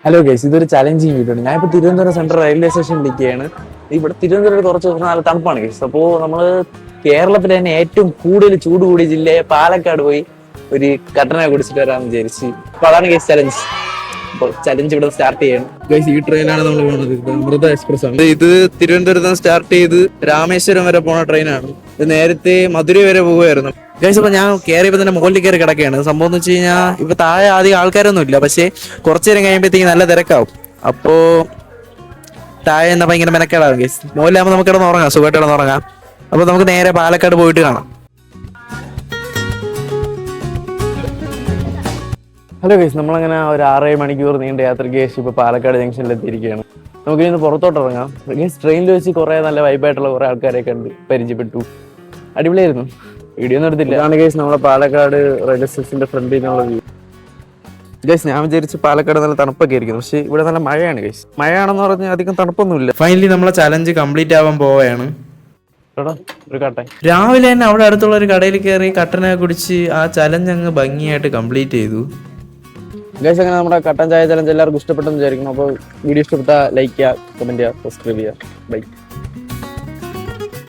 Hello guys, ഇതൊരു challenging video ആണ്. ഞാനിപ്പോൾ തിരുവനന്തപുരം സെൻട്രൽ റെയിൽവേ സ്റ്റേഷനിലിരിക്കുകയാണ്. ഇവിടെ തിരുവനന്തപുരത്ത് കുറച്ച് ദിവസം നല്ല തണുപ്പാണ് ഗൈസ്. അപ്പോൾ നമ്മൾ കേരളത്തിൽ തന്നെ ഏറ്റവും കൂടുതൽ ചൂട് കൂടിയ ജില്ലയെ പാലക്കാട് പോയി ഒരു കട്ടന കുടിച്ചിട്ട് വരാമെന്ന് വിചാരിച്ച്. അപ്പോൾ അതാണ് ഗൈസ് ചലഞ്ച്. അപ്പോൾ ചലഞ്ച് ഇവിടെ സ്റ്റാർട്ട് ചെയ്യണം ഗൈസ്. ഈ ട്രെയിനാണ് നമ്മൾ പോകുന്നത്. ഇത് അമൃത എക്സ്പ്രസ് ആണ്. ഇത് തിരുവനന്തപുരത്ത് നിന്ന് സ്റ്റാർട്ട് ചെയ്ത് രാമേശ്വരം വരെ പോണ ട്രെയിനാണ്. ഇത് നേരത്തെ മധുരൈ വരെ പോകുമായിരുന്നു ഗൈസ്. അപ്പൊ ഞാൻ കയറിയപ്പോ തന്നെ മുകളിൽ കയറി കിടക്കുകയാണ്. സംഭവം എന്ന് വെച്ച് കഴിഞ്ഞാൽ ഇപ്പൊ താഴെ ആദ്യം ആൾക്കാരൊന്നും ഇല്ല, പക്ഷേ കുറച്ചു നേരം കഴിയുമ്പോഴത്തേക്ക് നല്ല തിരക്കാവും. അപ്പോ താഴെ എന്നാ ഭയങ്കര മെനക്കേടാവും ഗൈസ്. മുകളിലാകുമ്പോൾ നമുക്ക് കിടന്ന് ഉറങ്ങാം, സുഖമായിട്ട് കിടന്ന് ഉറങ്ങാം. അപ്പൊ നമുക്ക് നേരെ പാലക്കാട് പോയിട്ട് കാണാം. ഹലോ ഗൈസ്, നമ്മളങ്ങനെ ഒരു 6-7 മണിക്കൂർ നീണ്ട യാത്രയ്ക്ക് ശേഷം ഇപ്പോൾ പാലക്കാട് ജംഗ്ഷനിൽ എത്തിയിരിക്കുകയാണ്. നമുക്ക് ഇന്ന് പുറത്തോട്ട് ഇറങ്ങാം ഗൈസ്. ട്രെയിനിൽ വെച്ച് കുറേ നല്ല വൈബായിട്ടുള്ള കുറേ ആൾക്കാരെ കണ്ട് പരിചയപ്പെട്ടു. അടിപൊളിയായിരുന്നു. വീഡിയോ ഒന്നും എടുത്തില്ല. ഇതാണ് ഗൈസ് നമ്മളെ പാലക്കാട് റെയിൽവേ സ്റ്റേഷന്റെ ഫ്രണ്ടിൽ നിന്നുള്ള വ്യൂ. ഗൈസ്, ഞാൻ വിചാരിച്ച് പാലക്കാട് നല്ല തണുപ്പൊക്കെ ആയിരിക്കും, പക്ഷേ ഇവിടെ നല്ല മഴയാണ് ഗൈസ്. മഴയാണെന്ന് പറഞ്ഞാൽ അധികം തണുപ്പൊന്നുമില്ല. ഫൈനലി നമ്മളെ ചലഞ്ച് കംപ്ലീറ്റ് ആവാൻ പോവുകയാണ്. ഒരു കട്ടൻ രാവിലെ തന്നെ അവിടെ അടുത്തുള്ള ഒരു കടയിൽ കയറി കട്ടനൊക്കെ കുടിച്ച് ആ ചലഞ്ച് അങ്ങ് ഭംഗിയായിട്ട് കംപ്ലീറ്റ് ചെയ്തു. ഗൈസ്, അങ്ങനെ നമ്മുടെ കട്ടൻ ചായ ചലഞ്ച് എല്ലാവർക്കും ഇഷ്ടപ്പെട്ടെന്ന് വിചാരിക്കണം. അപ്പോൾ വീഡിയോ ഇഷ്ടപ്പെട്ടാൽ ലൈക്ക് ചെയ്യുക, കമന്റ് ചെയ്യുക, സബ്സ്ക്രൈബ് ചെയ്യുക. ബൈ.